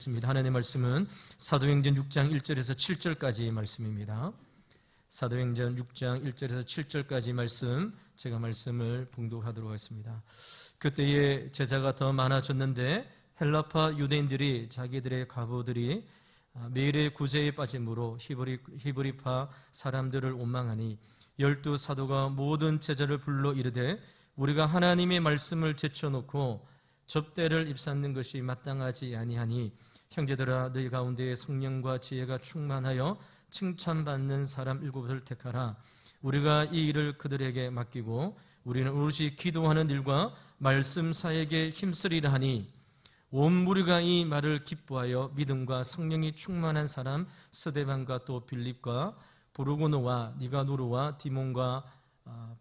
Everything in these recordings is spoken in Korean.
하나님의 말씀은 사도행전 6장 1절에서 7절까지 말씀입니다. 사도행전 6장 1절에서 7절까지 말씀, 제가 말씀을 봉독하도록 하겠습니다. 그때에 제자가 더 많아졌는데 헬라파 유대인들이 자기들의 과부들이 매일의 구제에 빠짐으로 히브리파 사람들을 원망하니 12 사도가 모든 제자를 불러 이르되 우리가 하나님의 말씀을 제쳐놓고 접대를 입삼는 것이 마땅하지 아니하니 형제들아 너희 가운데 성령과 지혜가 충만하여 칭찬받는 사람 7을 택하라. 우리가 이 일을 그들에게 맡기고 우리는 오롯이 기도하는 일과 말씀 사역에 힘쓰리라 하니 온 무리가 이 말을 기뻐하여 믿음과 성령이 충만한 사람 스데반과 또 빌립과 보르고노와 니가노르와 디몬과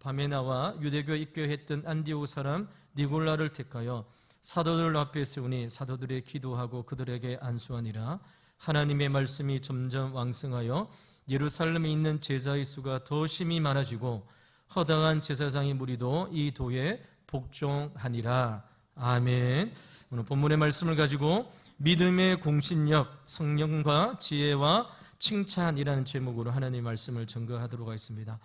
바메나와 유대교에 입교했던 안디옥 사람 니골라를 택하여 사도들 앞에 세우니 사도들이 기도하고 그들에게 안수하니라. 하나님의 말씀이 점점 왕성하여 예루살렘에 있는 제자의 수가 더 심히 많아지고 허다한 제사장의 무리도 이 도에 복종하니라. 아멘. 오늘 본문의 말씀을 가지고 믿음의 공신력, 성령과 지혜와 칭찬이라는 제목으로 하나님의 말씀을 전거하도록 하겠습니다.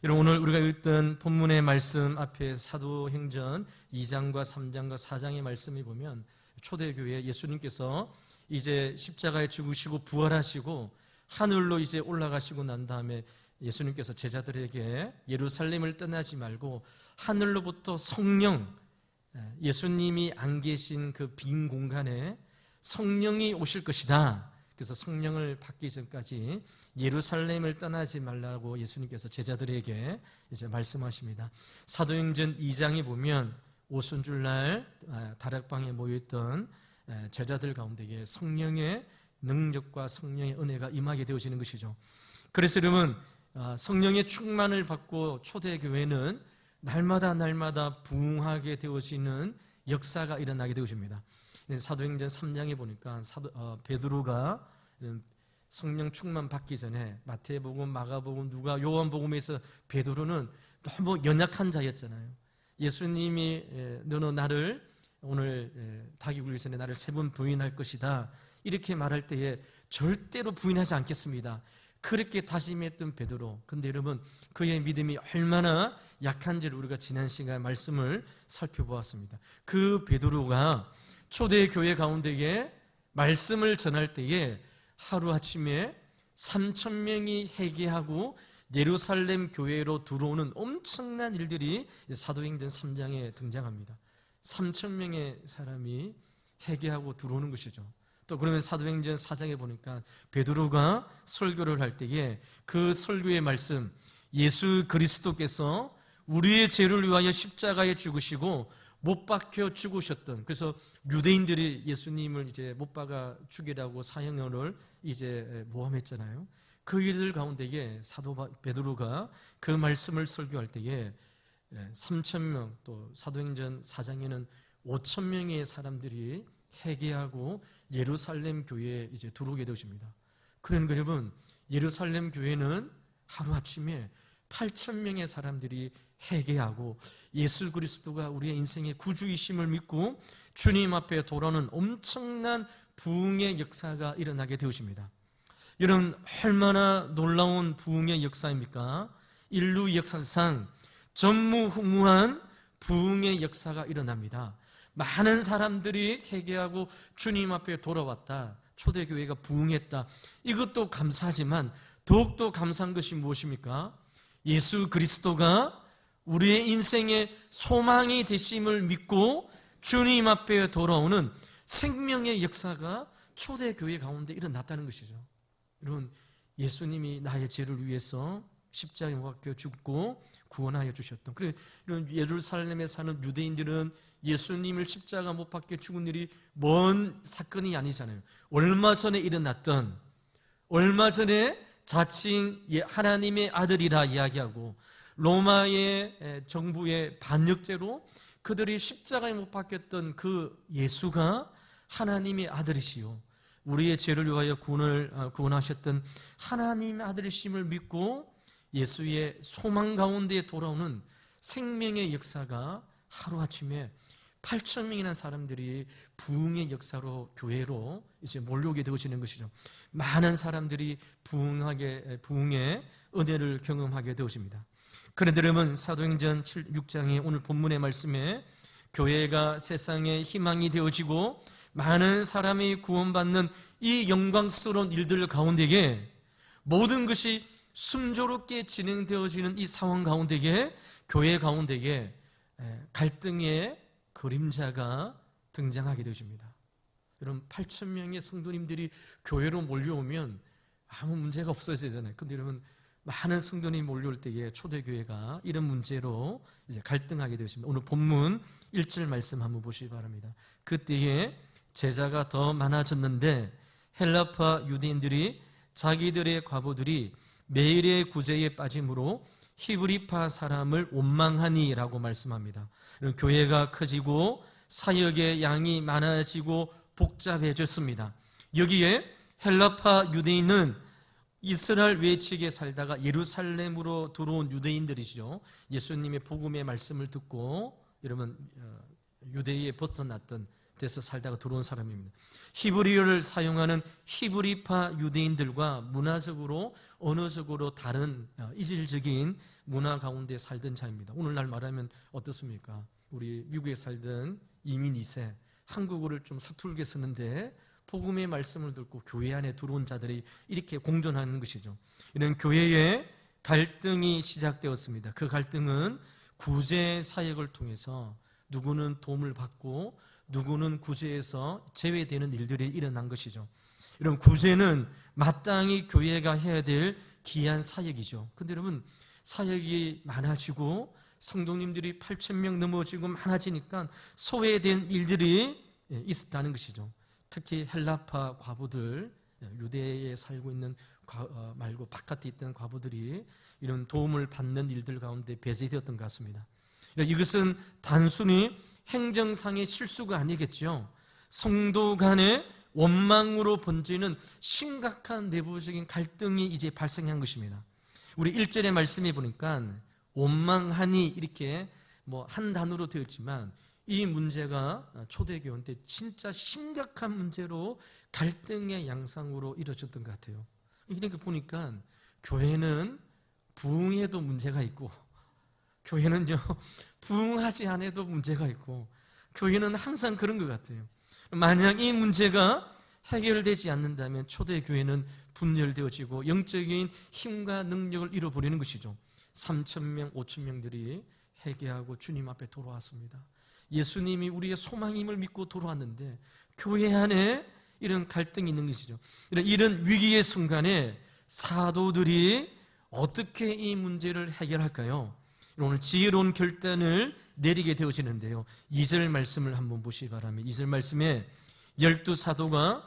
여러분, 오늘 우리가 읽던 본문의 말씀 앞에 사도행전 2장과 3장과 4장의 말씀을 보면 초대교회 예수님께서 이제 십자가에 죽으시고 부활하시고 하늘로 이제 올라가시고 난 다음에 예수님께서 제자들에게 예루살렘을 떠나지 말고 하늘로부터 성령, 예수님이 안 계신 그 빈 공간에 성령이 오실 것이다. 그래서 성령을 받기 전까지 예루살렘을 떠나지 말라고 예수님께서 제자들에게 이제 말씀하십니다. 사도행전 2장에 보면 오순절날 다락방에 모여있던 제자들 가운데에 성령의 능력과 성령의 은혜가 임하게 되어지는 것이죠. 그래서 여러분, 성령의 충만을 받고 초대교회는 날마다 부흥하게 되어지는 역사가 일어나게 되어집니다. 사도행전 3장에 보니까 베드로가 성령 충만 받기 전에 마태복음, 마가복음, 누가, 요한복음에서 베드로는 너무 연약한 자였잖아요. 예수님이 너는 나를 오늘 닭이 굴기 전에 나를 3번 부인할 것이다 이렇게 말할 때에 절대로 부인하지 않겠습니다. 그렇게 다짐했던 베드로. 근데 여러분, 그의 믿음이 얼마나 약한지를 우리가 지난 시간 말씀을 살펴보았습니다. 그 베드로가 초대교회 가운데에 말씀을 전할 때에 하루아침에 3,000명이 회개하고 예루살렘 교회로 들어오는 엄청난 일들이 사도행전 3장에 등장합니다. 3,000명의 사람이 회개하고 들어오는 것이죠. 또 그러면 사도행전 4장에 보니까 베드로가 설교를 할 때에 그 설교의 말씀, 예수 그리스도께서 우리의 죄를 위하여 십자가에 죽으시고 못 박혀 죽으셨던, 그래서 유대인들이 예수님을 이제 못 박아 죽이라고 사형을 이제 모함했잖아요. 그 일들 가운데에 사도 베드로가 그 말씀을 설교할 때에 3,000명, 또 사도행전 4장에는 5,000명의 사람들이 회개하고 예루살렘 교회에 이제 들어오게 되십니다. 그러니까 여러분, 예루살렘 교회는 하루아침에 8,000명의 사람들이 회개하고 예수 그리스도가 우리의 인생의 구주이심을 믿고 주님 앞에 돌아오는 엄청난 부흥의 역사가 일어나게 되어집니다. 여러분, 얼마나 놀라운 부흥의 역사입니까? 인류 역사상 전무후무한 부흥의 역사가 일어납니다. 많은 사람들이 회개하고 주님 앞에 돌아왔다. 초대교회가 부흥했다. 이것도 감사하지만 더욱더 감사한 것이 무엇입니까? 예수 그리스도가 우리의 인생의 소망이 되심을 믿고 주님 앞에 돌아오는 생명의 역사가 초대교회 가운데 일어났다는 것이죠. 여러분, 예수님이 나의 죄를 위해서 십자가에 못 박혀 죽고 구원하여 주셨던, 그리고 예루살렘에 사는 유대인들은 예수님을 십자가 못 박혀 죽은 일이 먼 사건이 아니잖아요. 얼마 전에 자칭 하나님의 아들이라 이야기하고 로마의 정부의 반역죄로 그들이 십자가에 못 박혔던 그 예수가 하나님의 아들이시요 우리의 죄를 위하여 구원하셨던 하나님의 아들이심을 믿고 예수의 소망 가운데 돌아오는 생명의 역사가 하루아침에 8천 명이나 사람들이 부흥의 역사로 교회로 이제 몰려오게 되어지는 것이죠. 많은 사람들이 부흥의 은혜를 경험하게 되어집니다. 그런데 여러분, 사도행전 6장의 오늘 본문의 말씀에 교회가 세상의 희망이 되어지고 많은 사람이 구원받는 이 영광스러운 일들 가운데에 모든 것이 순조롭게 진행되어지는 이 상황 가운데에 교회 가운데에 갈등의 그림자가 등장하게 되어집니다. 여러분, 8천 명의 성도님들이 교회로 몰려오면 아무 문제가 없어지잖아요. 근데 여러분, 많은 성도님이 몰려올 때에 초대교회가 이런 문제로 이제 갈등하게 되었습니다. 오늘 본문 1절 말씀 한번 보시기 바랍니다. 그때에 제자가 더 많아졌는데 헬라파 유대인들이 자기들의 과부들이 매일의 구제에 빠짐으로 히브리파 사람을 원망하니라고 말씀합니다. 교회가 커지고 사역의 양이 많아지고 복잡해졌습니다. 여기에 헬라파 유대인은 이스라엘 외측에 살다가 예루살렘으로 들어온 유대인들이죠. 예수님의 복음의 말씀을 듣고 여러분 유대에 벗어났던 데서 살다가 들어온 사람입니다. 히브리어를 사용하는 히브리파 유대인들과 문화적으로 언어적으로 다른 이질적인 문화 가운데 살던 자입니다. 오늘날 말하면 어떻습니까? 우리 미국에 살던 이민 2세, 한국어를 좀 서툴게 쓰는데 복음의 말씀을 듣고 교회 안에 들어온 자들이 이렇게 공존하는 것이죠. 이런 교회의 갈등이 시작되었습니다. 그 갈등은 구제 사역을 통해서 누구는 도움을 받고 누구는 구제에서 제외되는 일들이 일어난 것이죠. 여러분, 구제는 마땅히 교회가 해야 될 귀한 사역이죠. 근데 여러분, 사역이 많아지고 성도님들이 8,000명 넘어지고 많아지니까 소외된 일들이 있었다는 것이죠. 특히 헬라파 과부들, 유대에 살고 있는 말고 바깥에 있던 과부들이 이런 도움을 받는 일들 가운데 배제되었던 것 같습니다. 이것은 단순히 행정상의 실수가 아니겠죠. 성도 간의 원망으로 번지는 심각한 내부적인 갈등이 이제 발생한 것입니다. 우리 1절의 말씀에 보니까 원망하니 이렇게 한 단어로 되었지만 이 문제가 초대교회 때 진짜 심각한 문제로 갈등의 양상으로 이루어졌던 것 같아요. 그러니까 보니까 교회는 부흥에도 문제가 있고 교회는요 부흥하지 않아도 문제가 있고 교회는 항상 그런 것 같아요. 만약 이 문제가 해결되지 않는다면 초대교회는 분열되어지고 영적인 힘과 능력을 잃어버리는 것이죠. 3,000명, 5,000명들이 회개하고 주님 앞에 돌아왔습니다. 예수님이 우리의 소망임을 믿고 돌아왔는데 교회 안에 이런 갈등이 있는 것이죠. 이런 위기의 순간에 사도들이 어떻게 이 문제를 해결할까요? 오늘 지혜로운 결단을 내리게 되어지는데요. 2절 말씀을 한번 보시기 바랍니다. 2절 말씀에 12사도가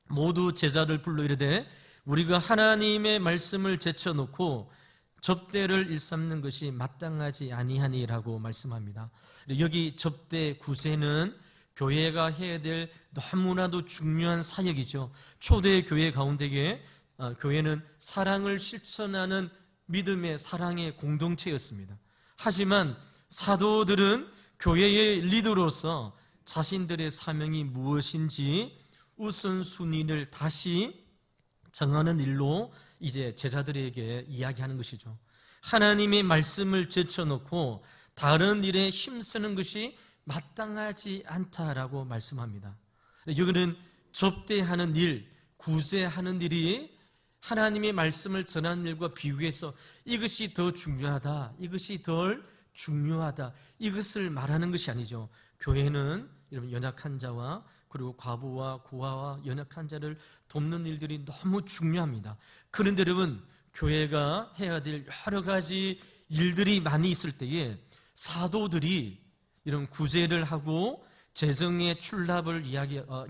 모두 제자를 불러 이르되 우리가 하나님의 말씀을 제쳐놓고 접대를 일삼는 것이 마땅하지 아니하니라고 말씀합니다. 여기 접대 구제는 교회가 해야 될 너무나도 중요한 사역이죠. 초대 교회 가운데에 교회는 사랑을 실천하는 믿음의 사랑의 공동체였습니다. 하지만 사도들은 교회의 리더로서 자신들의 사명이 무엇인지 우선순위를 다시 정하는 일로 이제 제자들에게 이야기하는 것이죠. 하나님의 말씀을 제쳐놓고 다른 일에 힘쓰는 것이 마땅하지 않다라고 말씀합니다. 여기는 접대하는 일, 구제하는 일이 하나님의 말씀을 전하는 일과 비교해서 이것이 더 중요하다, 이것이 덜 중요하다, 이것을 말하는 것이 아니죠. 교회는 여러분 연약한 자와 그리고 과부와 고아와 연약한 자를 돕는 일들이 너무 중요합니다. 그런데 여러분, 교회가 해야 될 여러 가지 일들이 많이 있을 때에 사도들이 이런 구제를 하고 재정의 출납을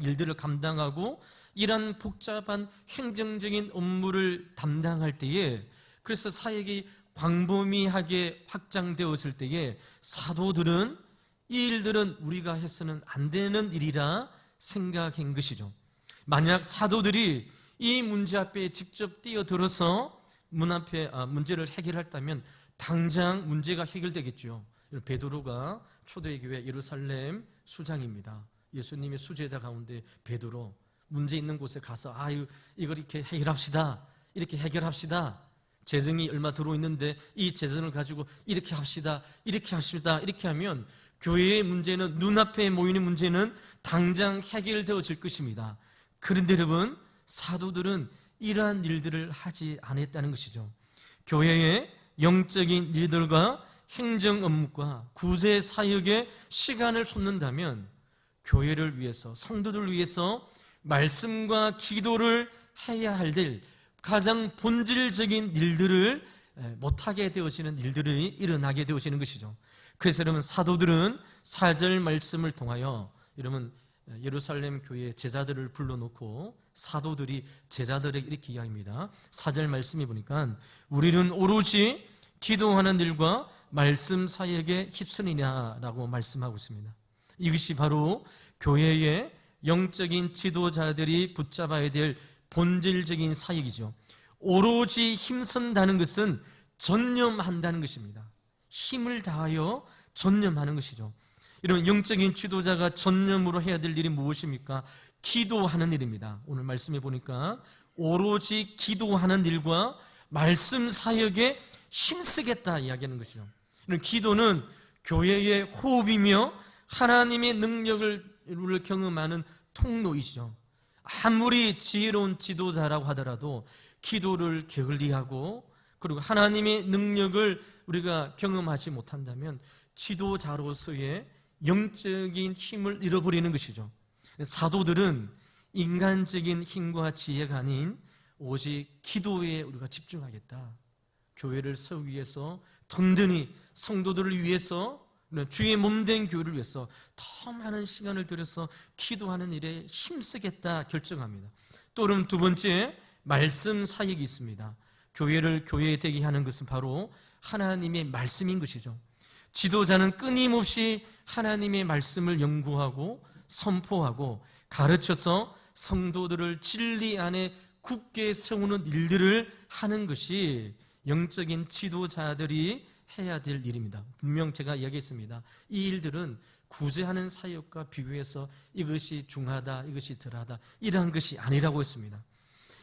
일들을 감당하고 이런 복잡한 행정적인 업무를 담당할 때에 그래서 사역이 광범위하게 확장되었을 때에 사도들은 이 일들은 우리가 해서는 안 되는 일이라 생각한 것이죠. 만약 사도들이 이 문제 앞에 직접 뛰어들어서 문제를 해결했다면 당장 문제가 해결되겠죠. 베드로가 초대교회 예루살렘 수장입니다. 예수님의 수제자 가운데 베드로, 문제 있는 곳에 가서 이걸 이렇게 해결합시다. 이렇게 해결합시다. 재정이 얼마 들어있는데 이 재정을 가지고 이렇게 합시다. 이렇게 합시다. 이렇게 하면 교회의 문제는, 눈앞에 모이는 문제는 당장 해결되어질 것입니다. 그런데 여러분, 사도들은 이러한 일들을 하지 않았다는 것이죠. 교회의 영적인 일들과 행정 업무과 구제 사역에 시간을 쏟는다면 교회를 위해서, 성도들을 위해서 말씀과 기도를 해야 할 일, 가장 본질적인 일들을 못하게 되어지는 일들이 일어나게 되어지는 것이죠. 그래서 여러분, 사도들은 4절 말씀을 통하여, 여러분 예루살렘 교회 제자들을 불러놓고 사도들이 제자들에게 이렇게 이야기합니다. 4절 말씀이 보니까 우리는 오로지 기도하는 일과 말씀 사역에 힘쓰느냐라고 말씀하고 있습니다. 이것이 바로 교회의 영적인 지도자들이 붙잡아야 될 본질적인 사역이죠. 오로지 힘쓴다는 것은 전념한다는 것입니다. 힘을 다하여 전념하는 것이죠. 이런 영적인 지도자가 전념으로 해야 될 일이 무엇입니까? 기도하는 일입니다. 오늘 말씀해 보니까 오로지 기도하는 일과 말씀 사역에 힘쓰겠다 이야기하는 것이죠. 이런 기도는 교회의 호흡이며 하나님의 능력을 경험하는 통로이죠. 아무리 지혜로운 지도자라고 하더라도 기도를 게을리하고, 그리고 하나님의 능력을 우리가 경험하지 못한다면 지도자로서의 영적인 힘을 잃어버리는 것이죠. 사도들은 인간적인 힘과 지혜가 아닌 오직 기도에 우리가 집중하겠다. 교회를 세우기 위해서, 든든히 성도들을 위해서, 주의 몸된 교회를 위해서 더 많은 시간을 들여서 기도하는 일에 힘쓰겠다 결정합니다. 또 그럼 두 번째, 말씀 사역이 있습니다. 교회를 교회 되게 하는 것은 바로 하나님의 말씀인 것이죠. 지도자는 끊임없이 하나님의 말씀을 연구하고 선포하고 가르쳐서 성도들을 진리 안에 굳게 세우는 일들을 하는 것이 영적인 지도자들이 해야 될 일입니다. 분명 제가 이야기했습니다. 이 일들은 구제하는 사역과 비교해서 이것이 중하다, 이것이 덜하다, 이러한 것이 아니라고 했습니다.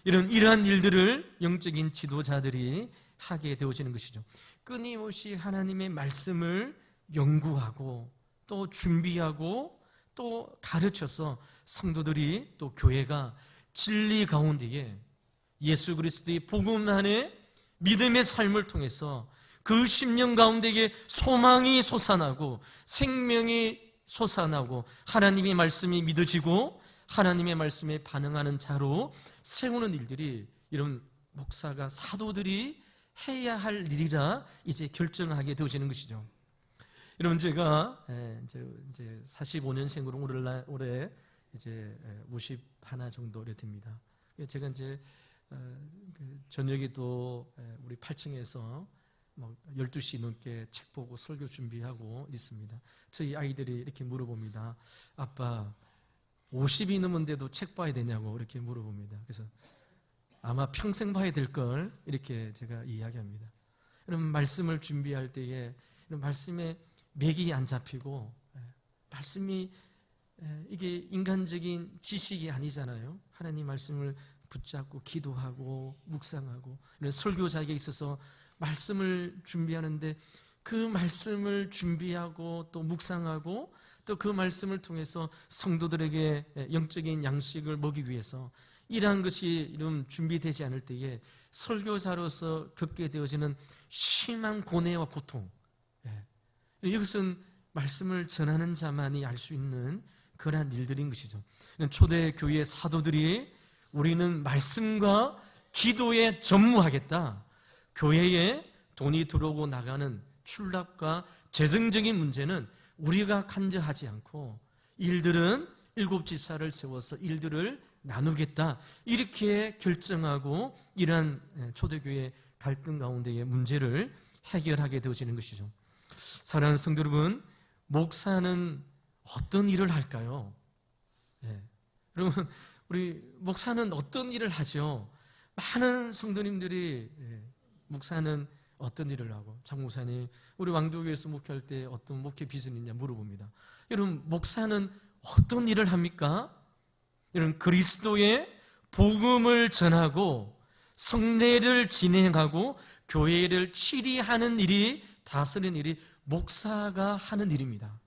이러한 일들을 영적인 지도자들이 하게 되어지는 것이죠. 끊임없이 하나님의 말씀을 연구하고 또 준비하고 또 가르쳐서 성도들이, 또 교회가 진리 가운데에 예수 그리스도의 복음 안에 믿음의 삶을 통해서 그 심령 가운데에 소망이 솟아나고 생명이 솟아나고 하나님의 말씀이 믿어지고 하나님의 말씀에 반응하는 자로 세우는 일들이, 이런 목사가, 사도들이 해야 할 일이라 이제 결정하게 되어지는 것이죠. 여러분, 제가 이제 45년생으로 올해 이제 51 정도 됩니다. 제가 이제 저녁에 또 우리 8층에서 12시 넘게 책 보고 설교 준비하고 있습니다. 저희 아이들이 이렇게 물어봅니다. 아빠, 50이 넘은데도 책 봐야 되냐고 이렇게 물어봅니다. 그래서 아마 평생 봐야 될 걸 이렇게 제가 이야기합니다. 여러분, 말씀을 준비할 때에 말씀에 맥이 안 잡히고, 말씀이 이게 인간적인 지식이 아니잖아요. 하나님 말씀을 붙잡고 기도하고 묵상하고, 이런 설교자에게 있어서 말씀을 준비하는데 그 말씀을 준비하고 또 묵상하고 또 그 말씀을 통해서 성도들에게 영적인 양식을 먹이기 위해서 이러한 것이 이런 준비되지 않을 때에 설교자로서 겪게 되어지는 심한 고뇌와 고통, 이것은 말씀을 전하는 자만이 알 수 있는 그러한 일들인 것이죠. 초대교회 사도들이 우리는 말씀과 기도에 전무하겠다. 교회에 돈이 들어오고 나가는 출납과 재정적인 문제는 우리가 간절하지 않고, 일들은 7집사를 세워서 일들을 나누겠다, 이렇게 결정하고 이러한 초대교회 갈등 가운데의 문제를 해결하게 되어지는 것이죠. 사랑하는 성도 여러분, 목사는 어떤 일을 할까요? 여러분, 우리 목사는 어떤 일을 하죠? 많은 성도님들이 목사는 어떤 일을 하고, 장 목사님 우리 왕도교에서 목회할 때 어떤 목회 비전이 있냐 물어봅니다. 여러분, 목사는 어떤 일을 합니까? 여러분, 그리스도의 복음을 전하고 성례를 진행하고 교회를 치리하는 일이, 다스리는 일이 목사가 하는 일입니다.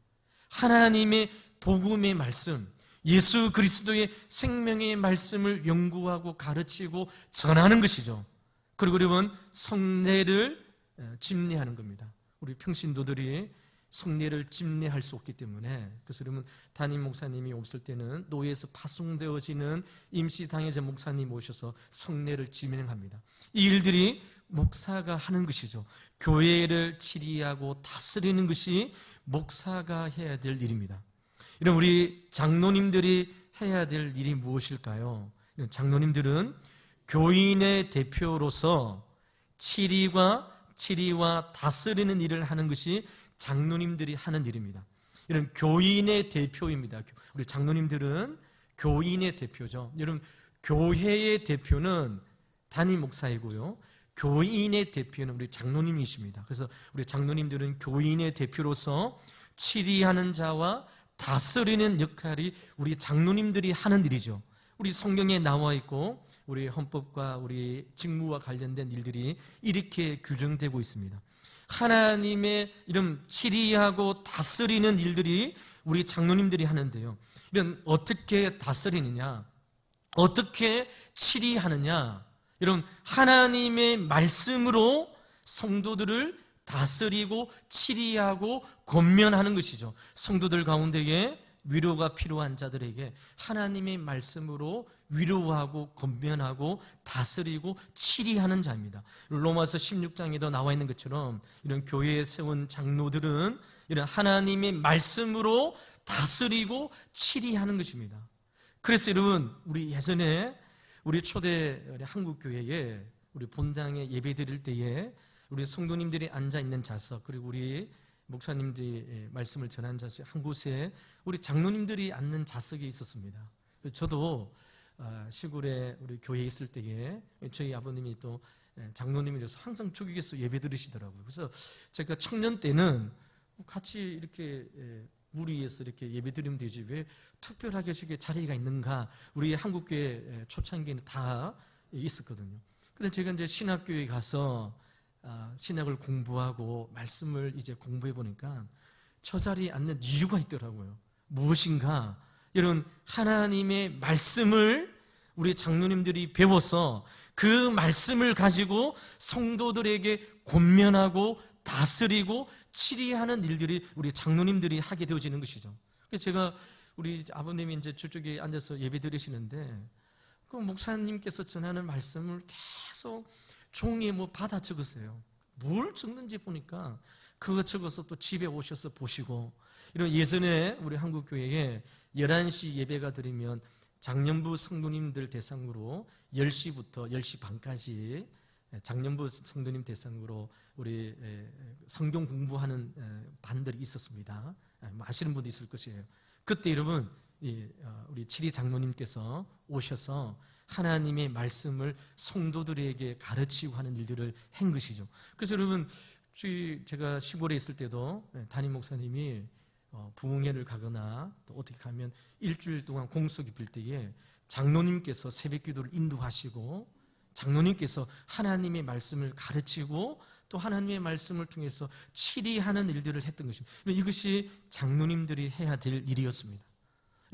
하나님의 복음의 말씀, 예수 그리스도의 생명의 말씀을 연구하고 가르치고 전하는 것이죠. 그리고 여러분, 성례를 집례하는 겁니다. 우리 평신도들이 성례를 집례할 수 없기 때문에, 그래서 여러분, 담임 목사님이 없을 때는 노예에서 파송되어지는 임시 당회자 목사님 모셔서 성례를 진행합니다. 이 일들이 목사가 하는 것이죠. 교회를 치리하고 다스리는 것이 목사가 해야 될 일입니다. 이런 우리 장로님들이 해야 될 일이 무엇일까요? 장로님들은 교인의 대표로서 치리와 다스리는 일을 하는 것이 장로님들이 하는 일입니다. 이런 교인의 대표입니다. 우리 장로님들은 교인의 대표죠. 여러분, 교회의 대표는 담임 목사이고요, 교인의 대표는 우리 장로님이십니다. 그래서 우리 장로님들은 교인의 대표로서 치리하는 자와 다스리는 역할이 우리 장로님들이 하는 일이죠. 우리 성경에 나와 있고 우리 헌법과 우리 직무와 관련된 일들이 이렇게 규정되고 있습니다. 하나님의 이런 치리하고 다스리는 일들이 우리 장로님들이 하는데요, 이런 어떻게 다스리느냐, 어떻게 치리하느냐, 이런 하나님의 말씀으로 성도들을 다스리고 치리하고 권면하는 것이죠. 성도들 가운데에 위로가 필요한 자들에게 하나님의 말씀으로 위로하고 권면하고 다스리고 치리하는 자입니다. 로마서 16장에도 나와 있는 것처럼 이런 교회에 세운 장로들은 이런 하나님의 말씀으로 다스리고 치리하는 것입니다. 그래서 여러분, 우리 예전에 우리 초대 한국교회에 우리 본당에 예배 드릴 때에 우리 성도님들이 앉아있는 좌석, 그리고 우리 목사님들이 말씀을 전한 좌석 한 곳에 우리 장로님들이 앉는 좌석이 있었습니다. 저도 시골에 우리 교회에 있을 때에 저희 아버님이 또 장로님이라서 항상 저기에서 예배 드리시더라고요. 그래서 제가 청년 때는 같이 이렇게 물 위에서 이렇게 예배 드리면 되지 왜 특별하게 저게 자리가 있는가. 우리 한국교회 초창기에는 다 있었거든요. 근데 제가 이제 신학교에 가서 신학을 공부하고 말씀을 이제 공부해 보니까 저 자리에 앉는 이유가 있더라고요. 무엇인가? 이런 하나님의 말씀을 우리 장로님들이 배워서 그 말씀을 가지고 성도들에게 권면하고 다스리고 치리하는 일들이 우리 장로님들이 하게 되어지는 것이죠. 그래서 제가 우리 아버님이 이제 저쪽에 앉아서 예배 드리시는데 그 목사님께서 전하는 말씀을 계속 종이에 받아 적으세요. 뭘 적는지 보니까 그거 적어서 또 집에 오셔서 보시고, 이런 예전에 우리 한국교회에 11시 예배가 드리면 장년부 성도님들 대상으로 10시부터 10시 반까지 장년부 성도님 대상으로 우리 성경 공부하는 반들이 있었습니다. 아시는 분도 있을 것이에요. 그때 여러분, 우리 치리 장로님께서 오셔서 하나님의 말씀을 성도들에게 가르치고 하는 일들을 한 것이죠. 그래서 여러분, 제가 시골에 있을 때도 담임 목사님이 부흥회를 가거나 또 어떻게 가면 일주일 동안 공석이 빌 때에 장로님께서 새벽 기도를 인도하시고 장로님께서 하나님의 말씀을 가르치고 또 하나님의 말씀을 통해서 치리하는 일들을 했던 것입니다. 이것이 장로님들이 해야 될 일이었습니다.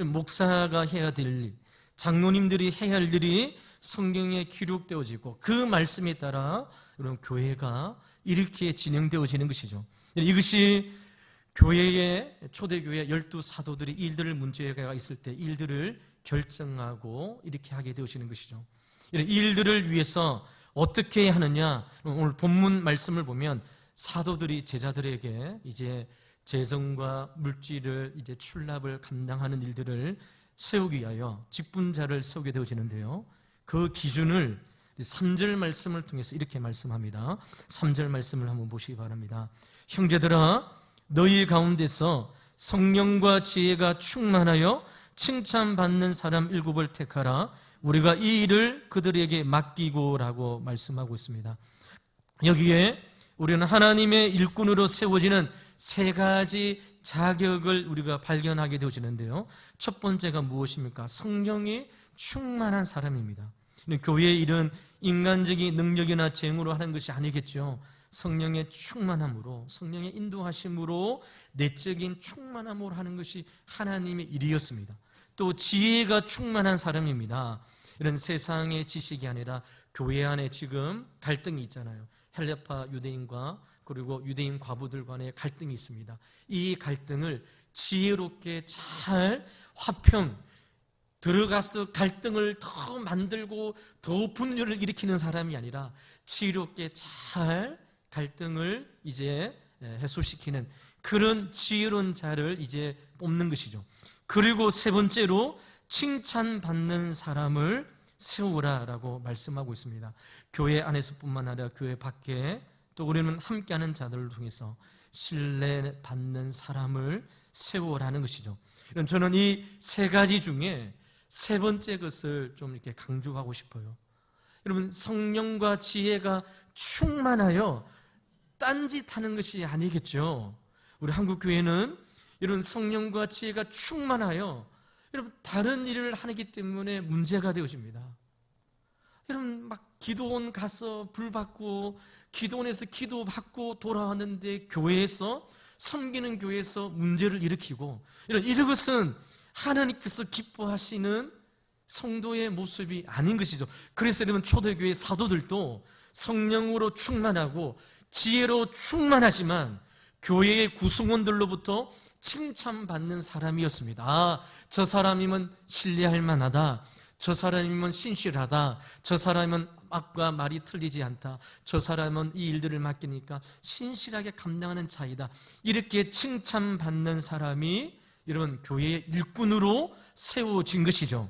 목사가 해야 될 일, 장로님들이 해야 할 일이 성경에 기록되어지고 그 말씀에 따라 여러분 교회가 이렇게 진행되어지는 것이죠. 이것이 교회의 초대교회 12사도들이 일들을 문제가 있을 때 일들을 결정하고 이렇게 하게 되어지는 것이죠. 이 일들을 위해서 어떻게 하느냐, 오늘 본문 말씀을 보면 사도들이 제자들에게 이제 재정과 물질을 이제 출납을 감당하는 일들을 세우기 위하여 직분자를 세우게 되어지는데요, 그 기준을 3절 말씀을 통해서 이렇게 말씀합니다. 3절 말씀을 한번 보시기 바랍니다. 형제들아, 너희 가운데서 성령과 지혜가 충만하여 칭찬받는 사람 7을 택하라. 우리가 이 일을 그들에게 맡기고라고 말씀하고 있습니다. 여기에 우리는 하나님의 일꾼으로 세워지는 세 가지 자격을 우리가 발견하게 되어지는데요. 첫 번째가 무엇입니까? 성령이 충만한 사람입니다. 교회의 일은 인간적인 능력이나 재능으로 하는 것이 아니겠죠. 성령의 충만함으로, 성령의 인도하심으로, 내적인 충만함으로 하는 것이 하나님의 일이었습니다. 또 지혜가 충만한 사람입니다. 이런 세상의 지식이 아니라 교회 안에 지금 갈등이 있잖아요. 헬레파 유대인과 그리고 유대인 과부들 간의 갈등이 있습니다. 이 갈등을 지혜롭게 잘 화평, 들어가서 갈등을 더 만들고 더 분열을 일으키는 사람이 아니라 지혜롭게 잘 갈등을 이제 해소시키는 그런 지혜로운 자를 이제 뽑는 것이죠. 그리고 세 번째로 칭찬받는 사람을 세우라라고 말씀하고 있습니다. 교회 안에서뿐만 아니라 교회 밖에 또 우리는 함께하는 자들을 통해서 신뢰받는 사람을 세우라는 것이죠. 저는 이 세 가지 중에 세 번째 것을 좀 이렇게 강조하고 싶어요. 여러분, 성령과 지혜가 충만하여 딴짓하는 것이 아니겠죠. 우리 한국 교회는 이런 성령과 지혜가 충만하여 여러분 다른 일을 하기 때문에 문제가 되어집니다. 여러분 막 기도원 가서 불 받고 기도원에서 기도 받고 돌아왔는데 교회에서 섬기는 교회에서 문제를 일으키고 이런 것은 하나님께서 기뻐하시는 성도의 모습이 아닌 것이죠. 그래서 여러분 초대교회 사도들도 성령으로 충만하고 지혜로 충만하지만 교회의 구성원들로부터 칭찬받는 사람이었습니다. 아, 저 사람이면 신뢰할 만하다. 저 사람이면 신실하다. 저 사람은 앞과 말이 틀리지 않다. 저 사람은 이 일들을 맡기니까 신실하게 감당하는 자이다. 이렇게 칭찬받는 사람이 이런 교회의 일꾼으로 세워진 것이죠.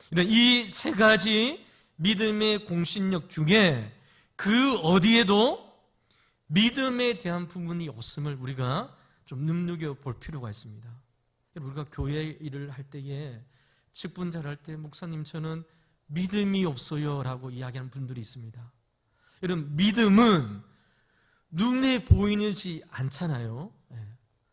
이런 이 세 가지 믿음의 공신력 중에 그 어디에도 믿음에 대한 부분이 없음을 우리가 좀 눈여겨볼 필요가 있습니다. 우리가 교회 일을 할 때에 직분자를 할 때 목사님 저는 믿음이 없어요 라고 이야기하는 분들이 있습니다. 여러분 믿음은 눈에 보이지 않잖아요.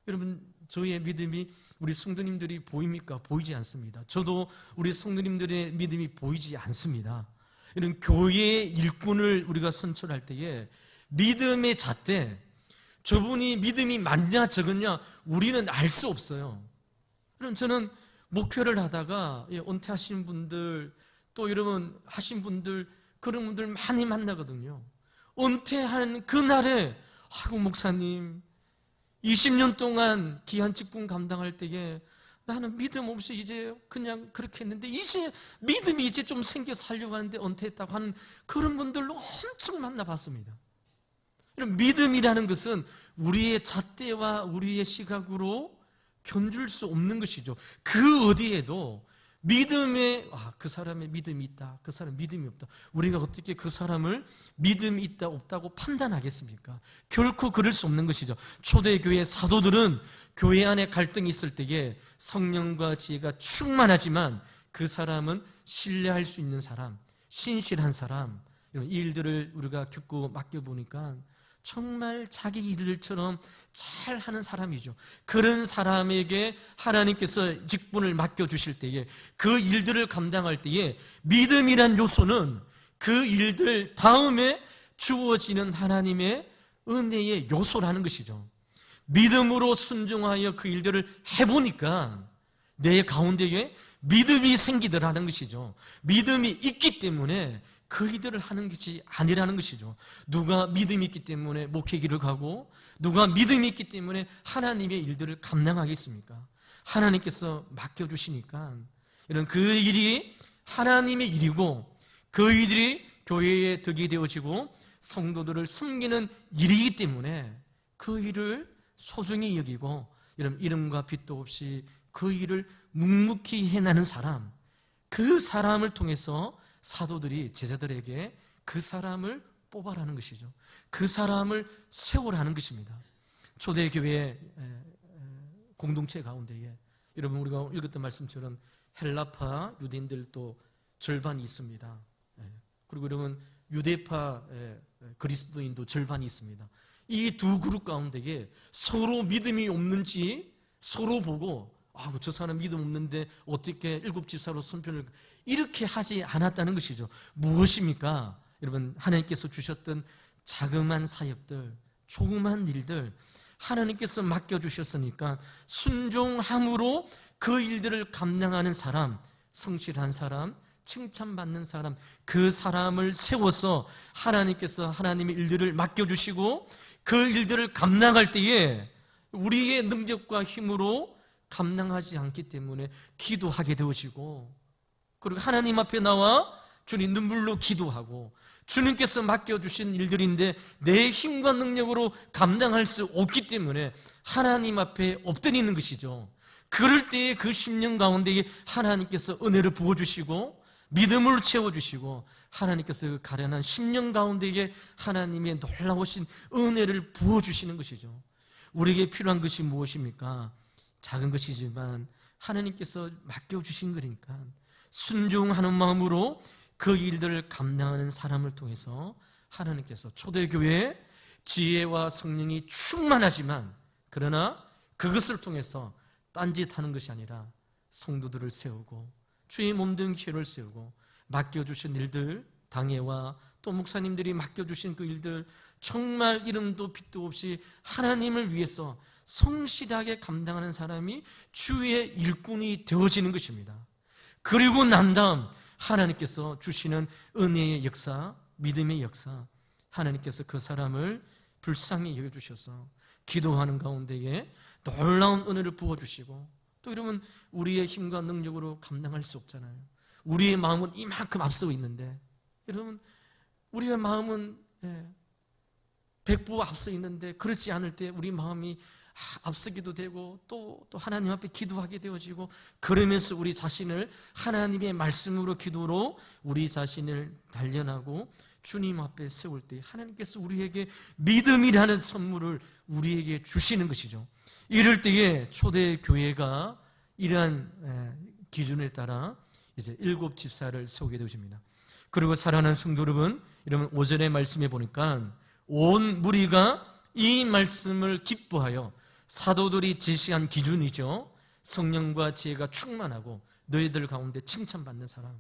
여러분 저희의 믿음이 우리 성도님들이 보입니까? 보이지 않습니다. 저도 우리 성도님들의 믿음이 보이지 않습니다. 이런 교회의 일꾼을 우리가 선출할 때에 믿음의 잣대, 저분이 믿음이 많냐 적었냐 우리는 알 수 없어요. 그럼 저는 목회를 하다가 은퇴하신 분들 또 여러분 하신 분들 그런 분들 많이 만나거든요. 은퇴한 그날에 아이고 목사님 20년 동안 귀한 직분 감당할 때에 나는 믿음 없이 이제 그냥 그렇게 했는데 이제 믿음이 이제 좀 생겨 살려고 하는데 은퇴했다고 하는 그런 분들로 엄청 만나봤습니다. 믿음이라는 것은 우리의 잣대와 우리의 시각으로 견줄 수 없는 것이죠. 그 어디에도 믿음에 그 사람의 믿음이 있다, 그 사람 믿음이 없다. 우리가 어떻게 그 사람을 믿음이 있다 없다고 판단하겠습니까? 결코 그럴 수 없는 것이죠. 초대교회 사도들은 교회 안에 갈등이 있을 때에 성령과 지혜가 충만하지만 그 사람은 신뢰할 수 있는 사람, 신실한 사람, 이런 일들을 우리가 겪고 맡겨보니까 정말 자기 일들처럼 잘 하는 사람이죠. 그런 사람에게 하나님께서 직분을 맡겨주실 때에 그 일들을 감당할 때에 믿음이란 요소는 그 일들 다음에 주어지는 하나님의 은혜의 요소라는 것이죠. 믿음으로 순종하여 그 일들을 해보니까 내 가운데에 믿음이 생기더라는 것이죠. 믿음이 있기 때문에 그 일들을 하는 것이 아니라는 것이죠. 누가 믿음이 있기 때문에 목회길을 가고 누가 믿음이 있기 때문에 하나님의 일들을 감당하겠습니까? 하나님께서 맡겨주시니까 이런 그 일이 하나님의 일이고 그 일이 교회에 덕이 되어지고 성도들을 섬기는 일이기 때문에 그 일을 소중히 여기고 이런 이름과 빚도 없이 그 일을 묵묵히 해나는 사람, 그 사람을 통해서 사도들이 제자들에게 그 사람을 뽑아라는 것이죠. 그 사람을 세우라는 것입니다. 초대교회 공동체 가운데에 여러분 우리가 읽었던 말씀처럼 헬라파 유대인들도 절반이 있습니다. 그리고 여러분 유대파 그리스도인도 절반이 있습니다. 이 두 그룹 가운데에 서로 믿음이 없는지 서로 보고 저 사람 믿음 없는데 어떻게 일곱 집사로 손편을 이렇게 하지 않았다는 것이죠. 무엇입니까? 여러분, 하나님께서 주셨던 자그마한 사역들, 조그만 일들 하나님께서 맡겨주셨으니까 순종함으로 그 일들을 감당하는 사람, 성실한 사람, 칭찬받는 사람, 그 사람을 세워서 하나님께서 하나님의 일들을 맡겨주시고 그 일들을 감당할 때에 우리의 능력과 힘으로 감당하지 않기 때문에 기도하게 되어지고, 그리고 하나님 앞에 나와 주님 눈물로 기도하고, 주님께서 맡겨주신 일들인데 내 힘과 능력으로 감당할 수 없기 때문에 하나님 앞에 엎드리는 것이죠. 그럴 때에 그 심령 가운데에 하나님께서 은혜를 부어주시고 믿음을 채워주시고, 하나님께서 그 가련한 심령 가운데에 하나님의 놀라우신 은혜를 부어주시는 것이죠. 우리에게 필요한 것이 무엇입니까? 작은 것이지만 하나님께서 맡겨주신 거니까 순종하는 마음으로 그 일들을 감당하는 사람을 통해서 하나님께서 초대교회에 지혜와 성령이 충만하지만, 그러나 그것을 통해서 딴짓하는 것이 아니라 성도들을 세우고 주의 몸된 교회를 세우고 맡겨주신 일들, 당회와 또 목사님들이 맡겨주신 그 일들 정말 이름도 빛도 없이 하나님을 위해서 성실하게 감당하는 사람이 주의 일꾼이 되어지는 것입니다. 그리고 난 다음 하나님께서 주시는 은혜의 역사, 믿음의 역사, 하나님께서 그 사람을 불쌍히 여겨주셔서 기도하는 가운데에 놀라운 은혜를 부어주시고, 또 이러면 우리의 힘과 능력으로 감당할 수 없잖아요. 우리의 마음은 이만큼 앞서고 있는데, 여러분, 우리의 마음은 100보 앞서 있는데 그렇지 않을 때 우리 마음이 앞서기도 되고 또 하나님 앞에 기도하게 되어지고, 그러면서 우리 자신을 하나님의 말씀으로 기도로 우리 자신을 단련하고 주님 앞에 세울 때 하나님께서 우리에게 믿음이라는 선물을 우리에게 주시는 것이죠. 이럴 때에 초대교회가 이러한 기준에 따라 이제 7 집사를 세우게 되어집니다. 그리고 사랑하는 성도 여러분, 이러면 오전에 말씀해 보니까 온 무리가 이 말씀을 기뻐하여, 사도들이 제시한 기준이죠. 성령과 지혜가 충만하고 너희들 가운데 칭찬받는 사람,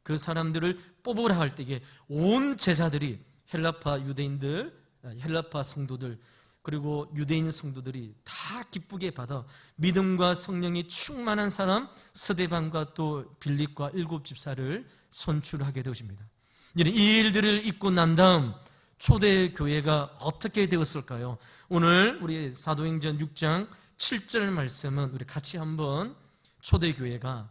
그 사람들을 뽑으라 할 때에 온 제자들이, 헬라파 유대인들, 헬라파 성도들, 그리고 유대인 성도들이 다 기쁘게 받아 믿음과 성령이 충만한 사람 스데반과 또 빌립과 7 집사를 선출하게 되어집니다. 이 일들을 잊고 난 다음 초대교회가 어떻게 되었을까요? 오늘 우리 사도행전 6장 7절 말씀은 우리 같이 한번 초대교회가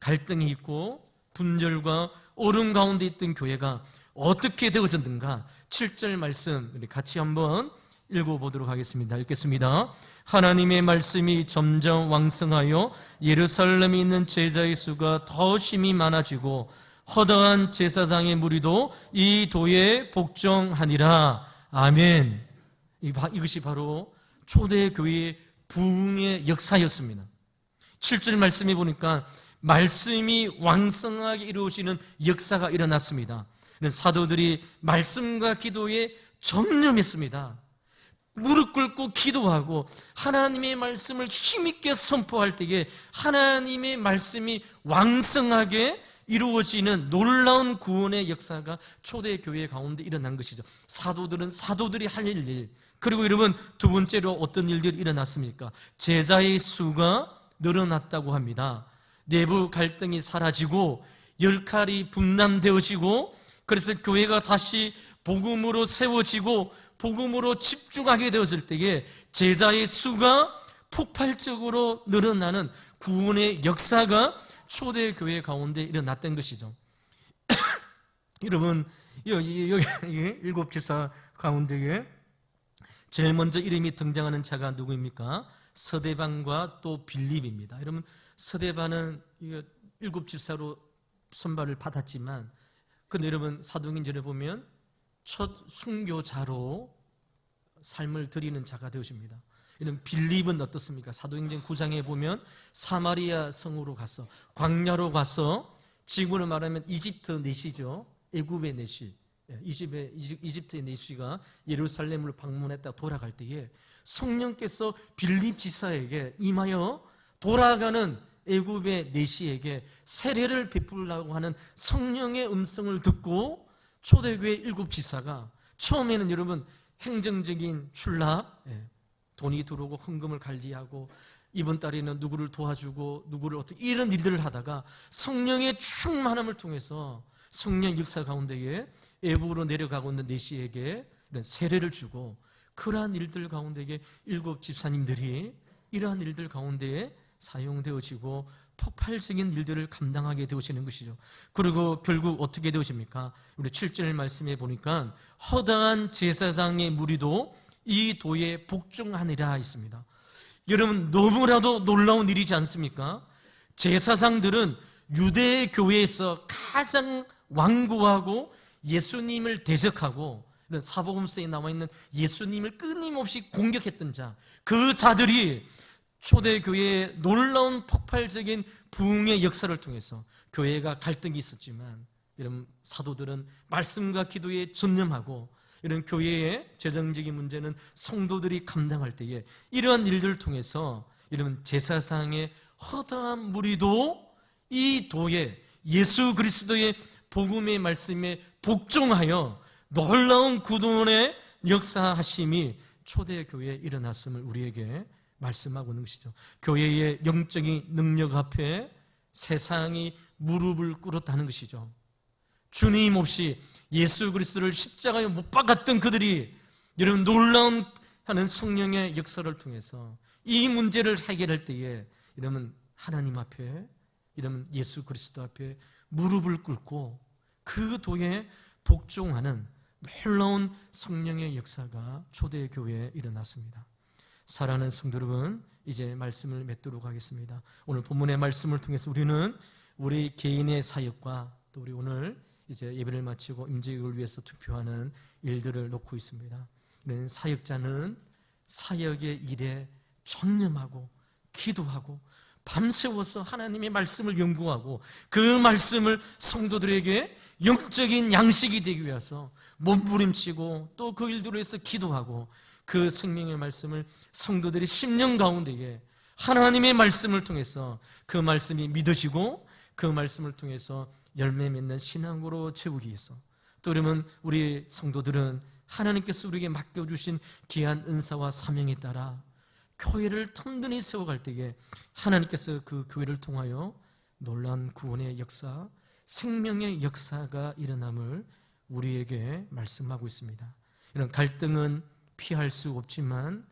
갈등이 있고 분절과 오름 가운데 있던 교회가 어떻게 되어졌는가, 7절 말씀 우리 같이 한번 읽어보도록 하겠습니다. 읽겠습니다. 하나님의 말씀이 점점 왕성하여 예루살렘에 있는 제자의 수가 더 심히 많아지고 허다한 제사장의 무리도 이 도에 복종하니라. 아멘. 이것이 바로 초대교회의 부흥의 역사였습니다. 7절 말씀해 보니까 말씀이 왕성하게 이루어지는 역사가 일어났습니다. 사도들이 말씀과 기도에 전념했습니다. 무릎 꿇고 기도하고 하나님의 말씀을 힘있게 선포할 때에 하나님의 말씀이 왕성하게 이루어지는 놀라운 구원의 역사가 초대교회 가운데 일어난 것이죠. 사도들은 사도들이 할 일, 그리고 여러분 두 번째로 어떤 일들이 일어났습니까? 제자의 수가 늘어났다고 합니다. 내부 갈등이 사라지고 열칼이 분담되어지고, 그래서 교회가 다시 복음으로 세워지고 복음으로 집중하게 되었을 때에 제자의 수가 폭발적으로 늘어나는 구원의 역사가 초대교회 가운데 일어났던 것이죠. 여러분, 여기 7 집사 가운데에 제일 먼저 이름이 등장하는 자가 누구입니까? 서대반과 또 빌립입니다. 여러분, 서대반은 7 집사로 선발을 받았지만, 근데 여러분 사도행전에 보면 첫 순교자로 삶을 드리는 자가 되어집니다. 이런 빌립은 어떻습니까? 사도행전 9장에 보면 사마리아 성으로 가서, 광야로 가서, 지금으로 말하면 이집트 내시죠. 애굽의 내시, 이집트의 내시가 예루살렘을 방문했다 돌아갈 때에 성령께서 빌립 지사에게 임하여 돌아가는 애굽의 내시에게 세례를 베풀려고 하는 성령의 음성을 듣고 초대교회 7 지사가 처음에는 여러분 행정적인 출납, 돈이 들어오고 헌금을 관리하고 이번 달에는 누구를 도와주고 누구를 어떻게 이런 일들을 하다가 성령의 충만함을 통해서 성령 역사 가운데에 애굽으로 내려가고 있는 내시에게 이런 세례를 주고 그러한 일들 가운데에 7 집사님들이 이러한 일들 가운데에 사용되어지고 폭발적인 일들을 감당하게 되어지는 것이죠. 그리고 결국 어떻게 되어집니까? 우리 7절 말씀에 보니까 허다한 제사장의 무리도 이 도에 복종하니라 있습니다. 여러분 너무나도 놀라운 일이지 않습니까? 제사장들은 유대 교회에서 가장 완고하고 예수님을 대적하고 이런 사복음서에 나와 있는 예수님을 끊임없이 공격했던 자, 그 자들이 초대교회의 놀라운 폭발적인 부흥의 역사를 통해서 교회가 갈등이 있었지만 이런 사도들은 말씀과 기도에 전념하고 이런 교회의 재정적인 문제는 성도들이 감당할 때에 이러한 일들을 통해서 이런 제사상의 허다한 무리도 이 도에 예수 그리스도의 복음의 말씀에 복종하여 놀라운 구원의 역사하심이 초대교회에 일어났음을 우리에게 말씀하고 있는 것이죠. 교회의 영적인 능력 앞에 세상이 무릎을 꿇었다는 것이죠. 주님 없이 예수 그리스도를 십자가에 못 박았던 그들이 여러분 놀라운 하는 성령의 역사를 통해서 이 문제를 해결할 때에 여러분 하나님 앞에 여러분 예수 그리스도 앞에 무릎을 꿇고 그 도에 복종하는 놀라운 성령의 역사가 초대교회에 일어났습니다. 사랑하는 성도 여러분, 이제 말씀을 맺도록 하겠습니다. 오늘 본문의 말씀을 통해서 우리는 우리 개인의 사역과 또 우리 오늘 이제 예배를 마치고 임재국을 위해서 투표하는 일들을 놓고 있습니다. 이런 사역자는 사역의 일에 전념하고 기도하고 밤새워서 하나님의 말씀을 연구하고 그 말씀을 성도들에게 영적인 양식이 되기 위해서 몸부림치고 또 그 일들을 위해서 기도하고 그 생명의 말씀을 성도들이 10년 가운데에 하나님의 말씀을 통해서 그 말씀이 믿어지고 그 말씀을 통해서 열매 맺는 신앙으로 채우기 위해서 또 그러면 우리 성도들은 하나님께서 우리에게 맡겨주신 귀한 은사와 사명에 따라 교회를 튼튼히 세워갈 때에 하나님께서 그 교회를 통하여 놀라운 구원의 역사, 생명의 역사가 일어남을 우리에게 말씀하고 있습니다. 이런 갈등은 피할 수 없지만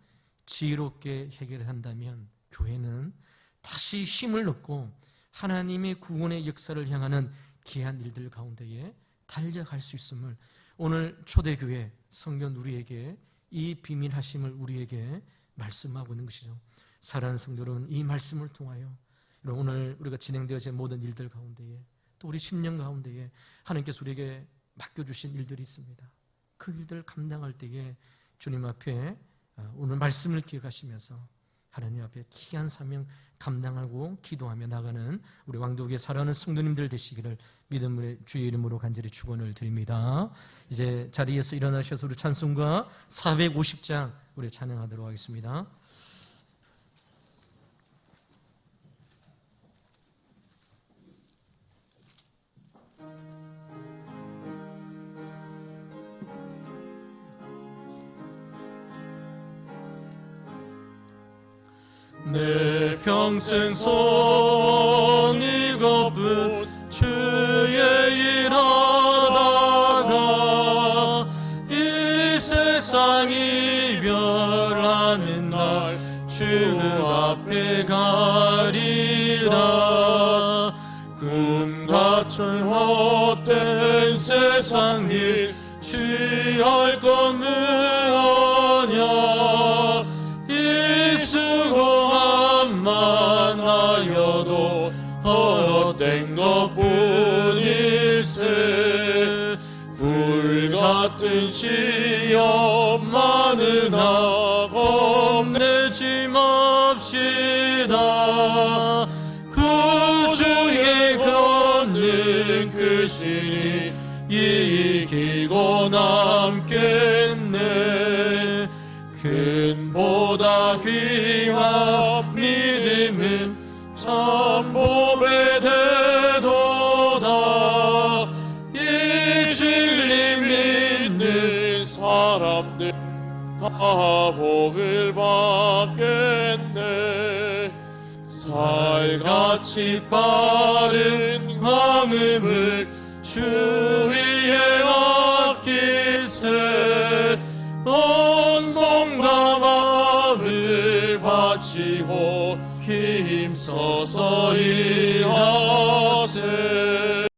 지혜롭게 해결한다면 교회는 다시 힘을 얻고 하나님의 구원의 역사를 향하는 귀한 일들 가운데에 달려갈 수 있음을 오늘 초대교회 성경 우리에게 이 비밀하심을 우리에게 말씀하고 있는 것이죠. 사랑하는 성도 여러분, 이 말씀을 통하여 오늘 우리가 진행되어진 모든 일들 가운데에 또 우리 10년 가운데에 하나님께서 우리에게 맡겨주신 일들이 있습니다. 그 일들을 감당할 때에 주님 앞에 오늘 말씀을 기억하시면서 하나님 앞에 귀한 사명 감당하고 기도하며 나가는 우리 왕도교회 사랑하는 성도님들 되시기를 믿음의 주의 이름으로 간절히 축원을 드립니다. 이제 자리에서 일어나셔서 우리 찬송가 450장 우리 찬양하도록 하겠습니다. 내 평생 손이 거분 주의 일하다가 이 세상 이별하는 날 주 앞에 가리라. 금 같은 헛된 세상 일 취할 것 무엇냐. 이 수고함만 하여도 헛된 것뿐일세. 불같은 시험 많은 악 겁내지 맙시다. 구주의 권능 크시니 이 지키고 남겠네. 금보다 귀한 믿음은 참복의 대도다. 이 진리 믿는 사람들 다 복을 받겠네. 살같이 빠른 광음을 주위에 아낄세. 온 몸과 마음을 바치고 힘써서 일하라.